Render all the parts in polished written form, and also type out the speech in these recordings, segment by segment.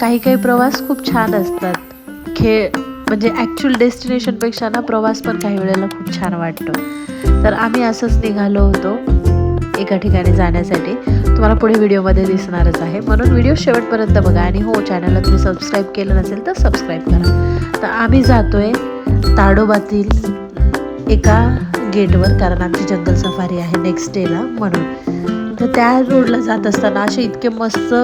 काही काही प्रवास खूप छान असतात. म्हणजे ॲक्च्युअल डेस्टिनेशनपेक्षा ना प्रवास पण काही वेळेला खूप छान वाटतो. तर आम्ही असंच निघालो होतो एका ठिकाणी जाण्यासाठी. तुम्हाला पुढे व्हिडिओमध्ये दिसणारच आहे, म्हणून व्हिडिओ शेवटपर्यंत बघा. आणि हो, चॅनलला तुम्ही सबस्क्राईब केलं नसेल तर सबस्क्राईब करा. तर आम्ही जातोय ताडोबातील एका गेटवर, कारण आमची जंगल सफारी आहे नेक्स्ट डेला म्हणून. तर त्या रोडला जात असताना असे इतके मस्त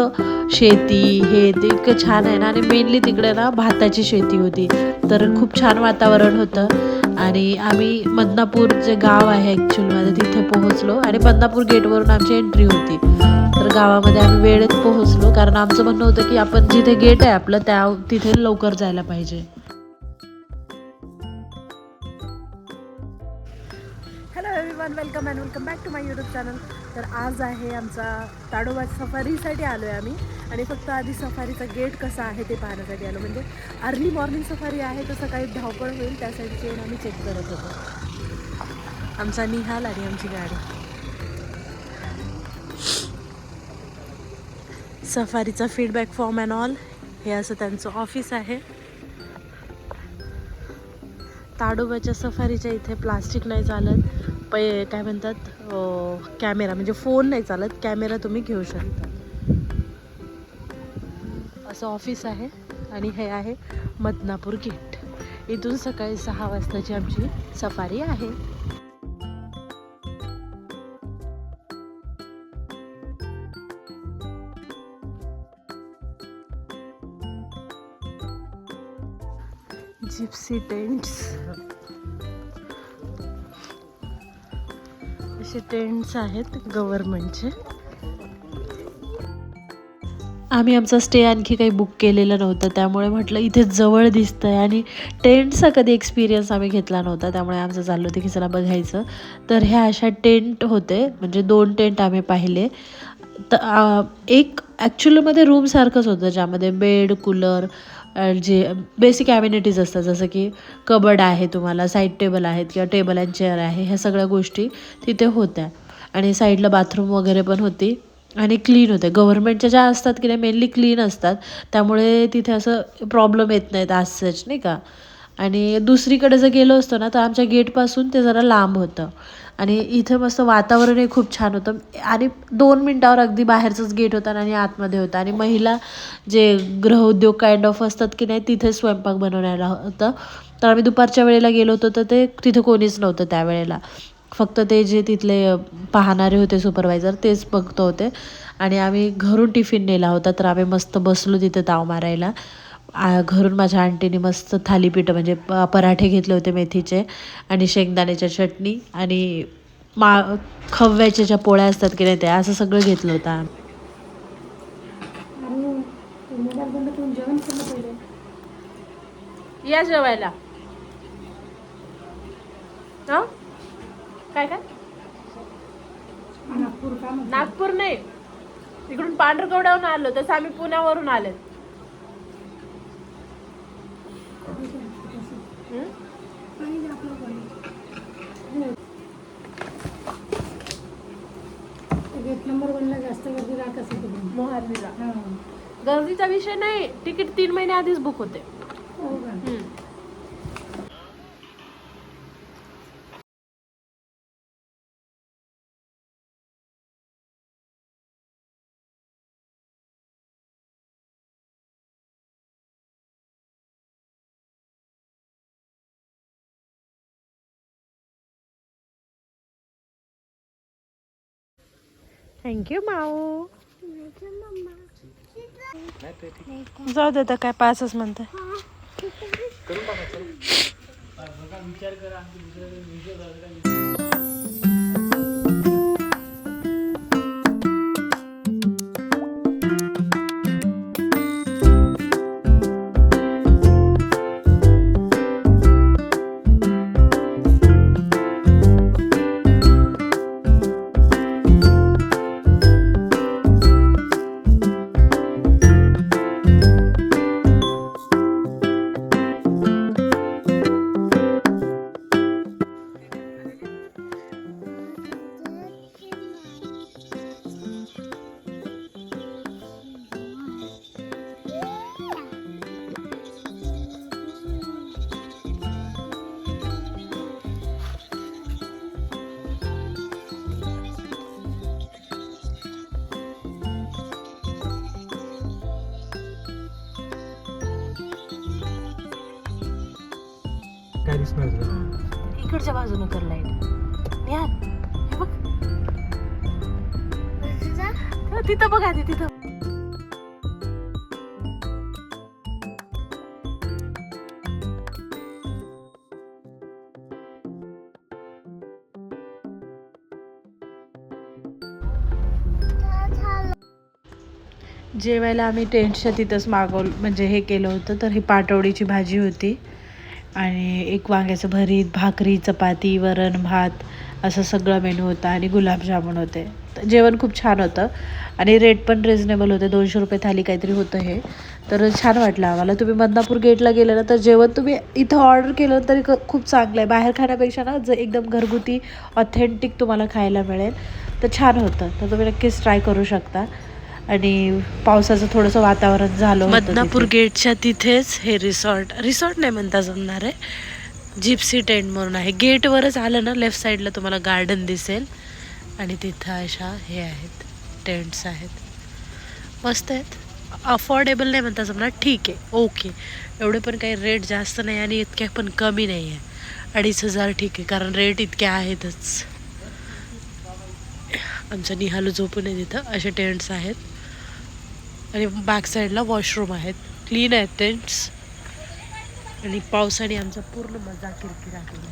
शेती हे ते इतकं छान आहे ना, आणि मेनली तिकडे ना भाताची शेती होती. तर खूप छान वातावरण होतं. आणि आम्ही बदनापूर जे गाव आहे ॲक्च्युअलमध्ये तिथे पोहोचलो, आणि बदनापूर गेटवरून आमची एंट्री होती. तर गावामध्ये आम्ही वेळेत पोहोचलो, कारण आमचं म्हणणं होतं की आपण जिथे गेट आहे आपलं तिथे लवकर जायला पाहिजे. Hello everyone, welcome and welcome back to my YouTube channel. तर आज आहे आमचा ताडोबा सफारीसाठी आलो आहे आम्ही. आणि फक्त आधी सफारीचा गेट कसा आहे ते पाहण्यासाठी आलो. म्हणजे अर्ली मॉर्निंग सफारी आहे, तर सकाळी धावपळ होईल त्यासाठी येऊन आम्ही चेक करत होतो. आमचा निहाल आणि आमची गाडी. सफारीचा फीडबॅक फॉर्म अँड ऑल, हे असं त्यांचं ऑफिस आहे. ताडोबाच्या सफारीच्या इथे प्लास्टिक नाही चालत, काय म्हणतात, कॅमेरा म्हणजे फोन नाही चालत, कॅमेरा तुम्ही घेऊ शकता. असं ऑफिस आहे. आणि हे आहे बदनापूर गेट. इथून सकाळी 6 वाजताची आमची सफारी आहे. जिप्सी टेंट्स, असे टेंट्स आहेत गव्हर्नमेंटचे. आम्ही आमचा स्टे आणखी काही बुक केलेलं नव्हतं, त्यामुळे म्हटलं इथे जवळ दिसतं आहे, आणि टेंटचा कधी एक्सपिरियन्स आम्ही घेतला नव्हता, त्यामुळे आमचं चाललं होतं की चला बघायचं. तर ह्या अशा टेंट होते, म्हणजे 2 टेंट आम्ही पाहिले. तर एक ॲक्च्युअलमध्ये रूमसारखंच होतं, ज्यामध्ये बेड, कूलर, जे बेसिक ॲम्युनिटीज असतात, जसं की कबड आहे, तुम्हाला साईड टेबल आहेत किंवा टेबल अँड चेअर आहे, ह्या सगळ्या गोष्टी तिथे होत्या. आणि साईडला बाथरूम वगैरे पण होती, आणि क्लीन होते. गव्हर्नमेंटच्या ज्या असतात की नाही मेनली क्लीन असतात, त्यामुळे तिथे असं प्रॉब्लेम येत नाहीत आज सच, नाही का. आणि दुसरीकडे जर गेलो असतो ना, तर आमच्या गेटपासून ते जरा लांब होतं. आणि इथं मस्त वातावरणही खूप छान होतं. आणि 2 मिनटावर अगदी बाहेरचंच गेट होतं आणि आतमध्ये होतं. आणि महिला जे गृहउद्योग काइंड ऑफ असतात की नाही, तिथे स्वयंपाक बनवण्याला होतं. तर आम्ही दुपारच्या वेळेला गेलो होतो, तर ते तिथे कोणीच नव्हतं त्यावेळेला. फक्त ते जे तिथले पाहणारे होते सुपरवायझर, तेच बघत होते. आणि आम्ही घरून टिफिन नेला होता, तर आम्ही मस्त बसलो तिथे ताव मारायला. घरून माझ्या आंटीने मस्त थालीपीठं म्हणजे पराठे घेतले होते मेथीचे, आणि शेंगदाण्याच्या चटणी, आणि खव्याच्या ज्या पोळ्या असतात की नाही, त्या असं सगळं घेतलं होतं. या जेवायला. काय काय नागपूर नाही, इकडून पांढरकवड्याहून आलो, तसं आम्ही पुण्यावरून आले. गेट नंबर 1ला जास्त गर्दी राहत असेल तिकडे मोहालीला. गर्दीचा विषय नाही, तिकीट 3 महिने आधीच बुक होते. हो का? थँक्यू माऊ. जाऊ दे, तर काय पासच म्हणते. काय दिसणार तुला? हां. इकडच्या बाजूनं कर लाईट. निहाल हे बघ तिथं बघ आधी तिथं. जेवायला आम्ही टेंटच्या तिथंच म्हणजे हे केलं होतं. तर ही पाटवडीची भाजी होती आणि एक वांग्याचं भरीत, भाकरी, चपाती, वरण, भात असं सगळं मेनू होता आणि गुलाबजामुन होते. तर जेवण खूप छान होतं आणि रेट पण रिजनेबल होते. 200 रुपये थाली काहीतरी होतं हे. तर छान वाटलं आम्हाला. तुम्ही बदनापूर गेटला गेले ना तर जेवण तुम्ही इथं ऑर्डर केलं तरी खूप चांगलं आहे. बाहेर खाण्यापेक्षा ना एकदम घरगुती ऑथेंटिक तुम्हाला खायला मिळेल. तर छान होतं. तर तुम्ही नक्कीच ट्राय करू शकता. आणि पावसाचं थोडंसं वातावरण झालं होतं. बदनापूर गेटच्या तिथेच हे रिसॉर्ट नाही म्हणता जमणार आहे. जिप्सी टेंट म्हणून आहे. गेटवरच आलं ना लेफ्ट साईडला तुम्हाला गार्डन दिसेल आणि तिथं अशा हे आहेत टेंट्स आहेत. मस्त आहेत. अफोर्डेबल नाही म्हणता जमणार. ठीक आहे, ओके. एवढे पण काही रेट जास्त नाही आणि इतक्या पण कमी नाही आहे. 2,500 ठीक आहे, कारण रेट इतके आहेतच. आमचं निहालू झोपून आहे तिथं. असे टेंट्स आहेत आणि बॅक साईडला वॉशरूम आहेत. क्लीन आहेत टेंट्स आणि पावसाने आमचा पूर्ण मजा किरकिरा केला.